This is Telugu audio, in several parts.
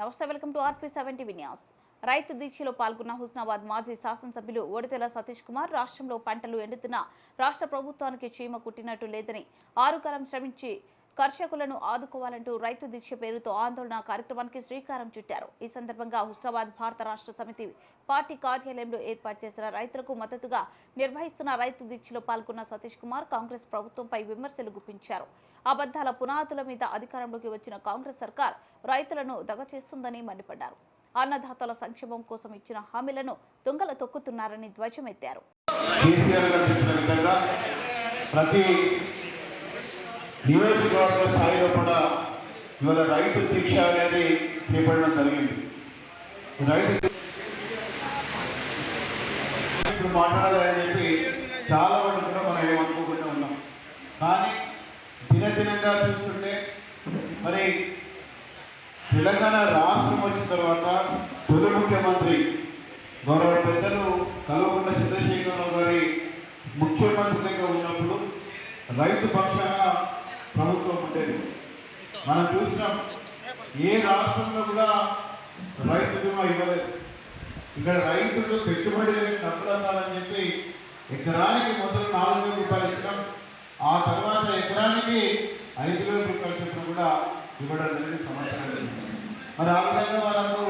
నమస్తే, welcome to RP7 TV news. రైతు దీక్షలో పాల్గొన్న హుస్నాబాద్ మాజీ శాసనసభ్యులు ఒడితెల సతీష్ కుమార్ రాష్ట్రంలో పంటలు ఎండుతున్న రాష్ట్ర ప్రభుత్వానికి చీమ కుట్టినట్టు లేదని 6 కాలం శ్రమించి కర్షకులను ఆదుకోవాలంటూ రైతు దీక్ష పేరుతో ఆందోళన కార్యక్రమానికి శ్రీకారం చుట్టారు. ఈ సందర్భంగా హుస్నాబాద్ భారత రాష్ట్ర సమితి పార్టీ కార్యాలయంలో ఏర్పాటు చేసిన రైతులకు మద్దతుగా నిర్వహిస్తున్న రైతు దీక్షలో పాల్గొన్న సతీష్ కుమార్ కాంగ్రెస్ ప్రభుత్వంపై విమర్శలు గుప్పించారు. అబద్ధాల పునాదుల మీద అధికారంలోకి వచ్చిన కాంగ్రెస్ సర్కార్ రైతులను దగచేస్తుందని మండిపడ్డారు. అన్నదాతల సంక్షేమం కోసం ఇచ్చిన హామీలను దొంగలు తొక్కుతున్నారని ధ్వజమెత్తారు. నియోజకవర్గ స్థాయిలో కూడా ఇవాళ రైతు దీక్ష అనేది చేపట్టడం జరిగింది. రైతు ఇప్పుడు మాట్లాడాలని చెప్పి చాలా మంది కూడా మనం ఏమనుకోకుండా ఉన్నాం. కానీ దినదినంగా చూస్తుంటే మరి తెలంగాణ రాష్ట్రం వచ్చిన తర్వాత తొలి ముఖ్యమంత్రి గౌరవ పెద్దలు కల్వకుంట్ల చంద్రశేఖరరావు గారి ముఖ్యమంత్రిగా ఉన్నప్పుడు రైతు పక్షాన ప్రభుత్వం ఉండేది. మనం చూసినాం, ఏ రాష్ట్రంలో కూడా రైతు బీమా ఇవ్వలేదు. ఇక్కడ రైతులు పెట్టుబడి డబ్బులు అన్నారని చెప్పి ఎకరానికి మొదలు 4,000 రూపాయలు ఇచ్చినాం. ఆ తర్వాత ఎకరానికి 5,000 రూపాయలు చెప్పిన కూడా ఇవ్వడం జరిగిన సంవత్సరం. మరి ఆ విధంగా వాళ్ళకు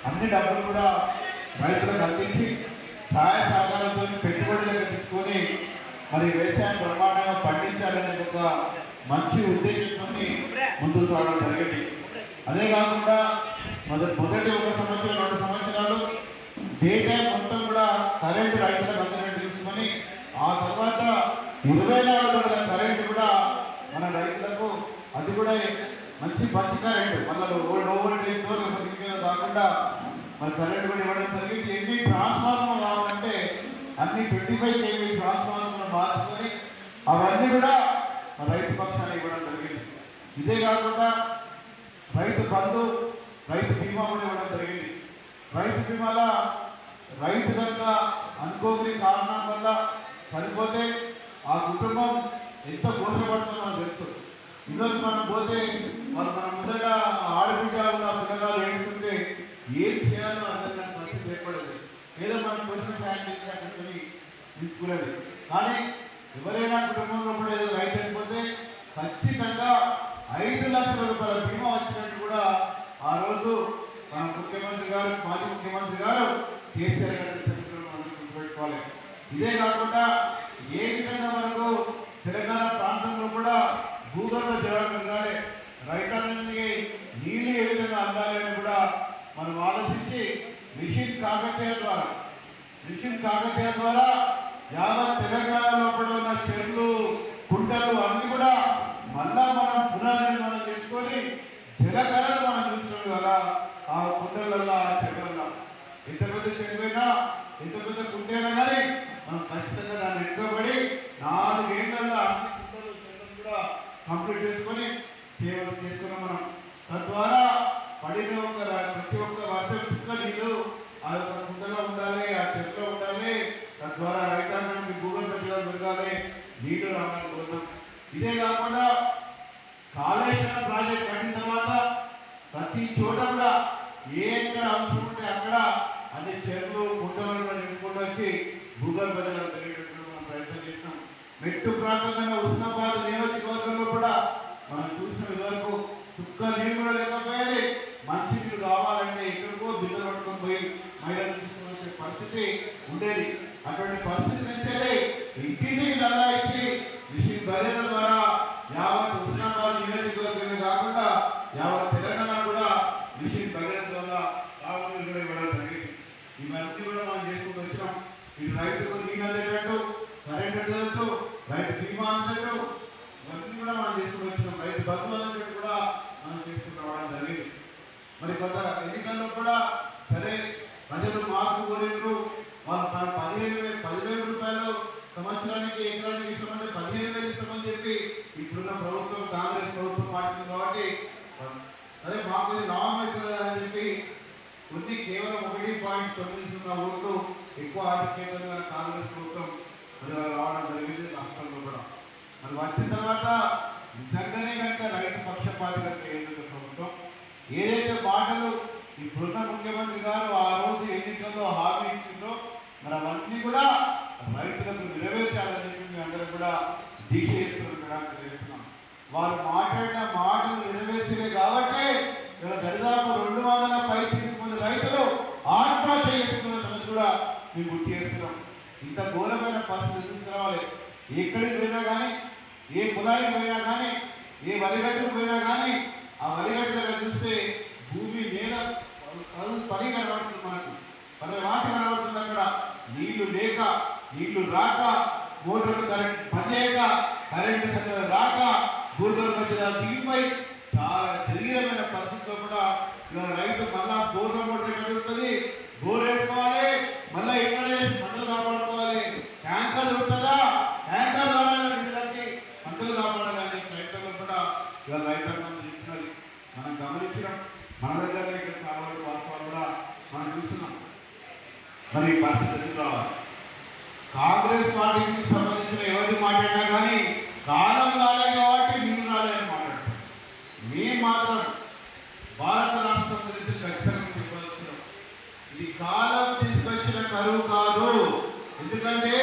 అన్ని డబ్బులు కూడా రైతులకు అందించి సహాయ సహకారంతో పెట్టుబడులకు తీసుకొని మరి వ్యవసాయం బ్రహ్మాండంగా పండించాలనే ఒక మంచి ఉద్దేశంతో ముందుకు సాగడం జరిగింది. అదే కాకుండా మొదటి 1 సంవత్సరం 2 సంవత్సరాలు డే టైం మొత్తం కూడా కరెంటు రైతులకు అందరినీ తీసుకొని ఆ తర్వాత 24 గంటల కరెంటు కూడా మన రైతులకు, అది కూడా మంచి కరెంటు, మళ్ళీ ఓవర్ కాకుండా మన కరెంటు కూడా ఇవ్వడం జరిగింది. ఎన్ని ట్రాన్స్ఫార్మర్ కావాలంటే అన్ని 25 kV ట్రాన్స్ఫార్మర్ మార్చుకొని అవన్నీ కూడా రైతు పక్షాన్ని ఇవ్వడం జరిగింది. ఇదే కాకుండా రైతు బంధు, రైతు బీమా కూడా ఇవ్వడం జరిగింది. రైతు బీమాల రైతు కనుక అనుకోని కారణం వల్ల చనిపోతే ఆ కుటుంబం ఎంత ఘోషపడుతుందో మనకు తెలుసు. ఈరోజు మనం పోతే మన ముందర ఆడబిడ్డ ఉన్న పిల్లగాలు ఏడుస్తుంటే ఏం చేయాలో అర్థం కాని పరిస్థితి ఏర్పడదు. ఏదో మనం కొంచెం సాయం చేసినట్టుని తీసుకునేది. కానీ ఎవరైనా కుటుంబంలో కూడా ఏదో రైతు అయిపోతే ఖచ్చితంగా 5 లక్షల రూపాయల బీమా వచ్చినట్టు కూడా ఆ రోజు మన ముఖ్యమంత్రి గారు, మాజీ ముఖ్యమంత్రి గారు కేసీఆర్ గారి చరిత్రను మనం గుర్తుపెట్టుకోవాలి. ఇదే కాకుండా ఏ విధంగా మనకు తెలంగాణ ప్రాంతంలో కూడా భూగర్భ జలాలు పెరగాలి, రైతాంగానికి నీళ్లు ఏ విధంగా అందాలి అని కూడా మనం ఆలోచించి మిషన్ కాకతీయ ద్వారా యావత్ తెలంగాణలో కూడా ఉన్న చెరువులు, కుంటలు అన్ని కూడా మళ్ళా మనం పునర్నిర్మాణం చేసుకొని జలకళలు మనం చూస్తున్నాం కదా. ఆ కుంటలల్లో, ఆ చెరువులలో ఎంత పెద్ద చెరువైనా, ఎంత పెద్ద కుంటైనా కానీ మనం ఖచ్చితంగా దాన్ని ఎన్నుకోబడి 4 ఏళ్లలో అన్ని కుంటలు, చెరువులు కూడా కంప్లీట్ చేసుకొని చేసుకున్నాం మనం. తద్వారా పడిన ప్రతి ఒక్క వర్షం చుక్క నీళ్ళు ఆ యొక్క కుంటలో ఉండాలి, ఆ చెరువులో ఉండాలి. తద్వారా రైతాంగానికి భూగర్భ జలాలు పెరగాలి, నీళ్లు రావాలని కోరుతాం. ఇదే కాకుండా కాళేశ్వరం ప్రాజెక్ట్ కట్టిన తర్వాత ప్రతి చోట కూడా ఏ ఎక్కడ అవసరం ఉంటే అక్కడ అన్ని చెరువులు, కుంటలు కూడా నింపుకుంటూ వచ్చి భూగర్భ జలాలు పెరిగేటట్టు మనం ప్రయత్నం చేసినాం. మెట్టు ప్రాంతమైన హుస్నాబాద్ నియోజకవర్గంలో కూడా మనం చూసిన ఇదివరకు చుక్క నీళ్ళు కూడా లేకపోయేది. మంచి నీళ్ళు కావాలంటే ఎక్కడికో బిల్లు పట్టుకొని పోయి మహిళలు తీసుకుని వచ్చే పరిస్థితి ఉండేది. అటువంటి పరిస్థితి నుంచి ఇంటిని నల్లా ఇచ్చి మిషన్ భగీరథ ద్వారా యావత్ హుస్నాబాద్ నియోజకవర్గమే కాకుండా యావత్ తెలంగాణ కూడా మిషన్ భగీరథ వల్ల తాగునీరు కూడా ఇవ్వడం జరిగింది. ఇవన్నీ కూడా మనం చేసుకుంటూ వచ్చినాం. ఇది రైతుకు నీళ్ళు అందేటట్టు, కరెంట్ అందేటట్టు, రైతు బీమా అందేటట్టు ఇవన్నీ కూడా మనం చేసుకుంటూ వచ్చినాం. రైతు బంధు అనేటట్టు కూడా మనం చేసుకుంటూ రావడం జరిగింది. మరి కొత్త ఎన్నికల్లో కూడా సరే ప్రజలు మార్పు కోరేరు. వాళ్ళు 10,000 రూపాయలు సంవత్సరానికి ఎకరానికి ఇస్తామంటే 15,000 ఇస్తామని చెప్పి ఇప్పుడున్న ప్రభుత్వం కాంగ్రెస్ ప్రభుత్వం పాటింది. కాబట్టి సరే మాకు లాభం అవుతుంది అని చెప్పి కొన్ని కేవలం 1.90 ఓట్లు ఎక్కువ ఆధిక్యంగా కాంగ్రెస్ ప్రభుత్వం మరి రావడం జరిగింది రాష్ట్రంలో కూడా. మరి వచ్చిన తర్వాత నిజంగానే కనుక రైతు పక్షపాతిగా కేంద్ర ప్రభుత్వం ఏదైతే మాటలు కూడా రైతులకు నెరవేర్చాలని చెప్పి మేము అందరం కూడా దీక్ష చేస్తున్నాం. వారు మాట్లాడిన మాటలు నెరవేర్చలే కాబట్టి ఇలా దరిదాపు 200 పైచిలుకు రైతులు ఆత్మహత్య చేసుకున్న సంగతి కూడా మేము గుర్తు చేస్తున్నాం. ఇంత ఘోరమైన పరిస్థితి తీసుకురావాలి. ఎక్కడికి పోయినా కానీ, ఏ పొలానికి పోయినా కానీ, ఏ వరిగట్టుకు పోయినా కానీ, ఆ వరిగట్టు దగ్గర చూస్తే భూమి నేల పని కనబడుతుంది, మనకు పని వాస కనబడుతుంది. అక్కడ నీళ్లు లేక, నీళ్లు రాక, మోటార్లు కరెంట్ పనిచేయక, కరెంటు సరిగ్గా రాక, భూగర్భ జలాలు దిగిపోయి చాలా తీవ్రమైన పరిస్థితిలో కూడా ఇలా రైతు మళ్ళా బోర్ల మోటార్ కడుగుతుంది, బోర్ వేసుకోవాలి, మళ్ళీ ఇక్కడ పంటలు కాపాడుకోవాలి. ట్యాంకర్ దొరుకుతుందా, ట్యాంకర్ ద్వారా పంటలు కాపాడాలని రైతులు కూడా ఇలా రైతాంగం చెప్తున్నది మనం గమనించడం. మన దగ్గర ఇక్కడ చాలా వరకు వాస్తవాలు కూడా మనం చూస్తున్నాం. మరి పరిస్థితి రావాలి. కాంగ్రెస్ పార్టీకి సంబంధించిన ఎవరు మాట్లాడినా కానీ కాలం రాలే కాబట్టి నీళ్ళు రాలేని మాట్లాడతారు. మేము మాత్రం భారత రాష్ట్రం గురించి ఖచ్చితంగా చెప్పాల్సుకున్నాం. ఇది కాలం తీసుకొచ్చిన కరువు కాదు. ఎందుకంటే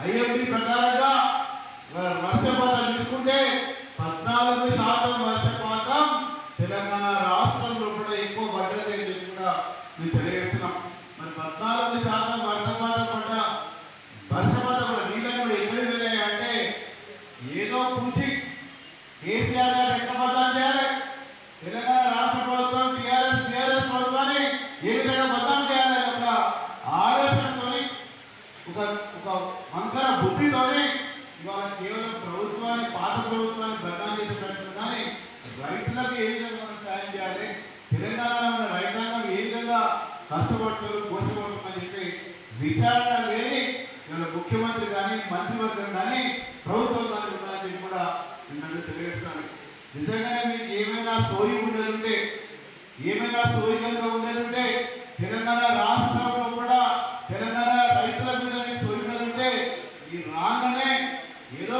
ఐఎండి ప్రకారంగా వర్షపాతం తీసుకుంటే 14% వర్షపాతం తెలంగాణ రాష్ట్రంలో కూడా ఎక్కువ పడ్డది అని చెప్పి కూడా మేము తెలియజేస్తున్నాం. మరి 14% వర్షపాతం పడ్డ వర్షపాతం కూడా నీళ్ళని కూడా ఎక్కడికి వెళ్ళాయి అంటే ఏదో పూచి కేసీఆర్ గారు ఎట్లా బద్నాం చేయాలి, తెలంగాణ రాష్ట్ర ప్రభుత్వం టీఆర్ఎస్ ప్రభుత్వాన్ని ఏ విధంగా బద్నాం చేయాలి ఒక ఆలోచనతోని, ఒక వంకర బుద్ధితోని ఇవాళ కేవలం ప్రభుత్వాన్ని, పాత ప్రభుత్వాన్ని బద్నాం చేసే ప్రయత్నం. కానీ రైతులకు ఏ విధంగా మనం సాయం చేయాలి, తెలంగాణలో ఉన్న రైతాంగం ఏ విధంగా కష్టపడుతుంది, పోషపడుతుందని చెప్పి విచారణ లేని ఇవాళ ముఖ్యమంత్రి కానీ, మంత్రివర్గం కానీ, ప్రభుత్వం కానీ ఉన్నారని కూడా నేను తెలియజేస్తాను. నిజంగానే మీకు ఏమైనా సోయి ఉండేదంటే, ఏమైనా సోయిగంగా ఉండేదంటే, తెలంగాణ రాష్ట్రంలో కూడా తెలంగాణ రైతుల మీద సోయి ఉండేదంటే ఈ రాగానే ఏదో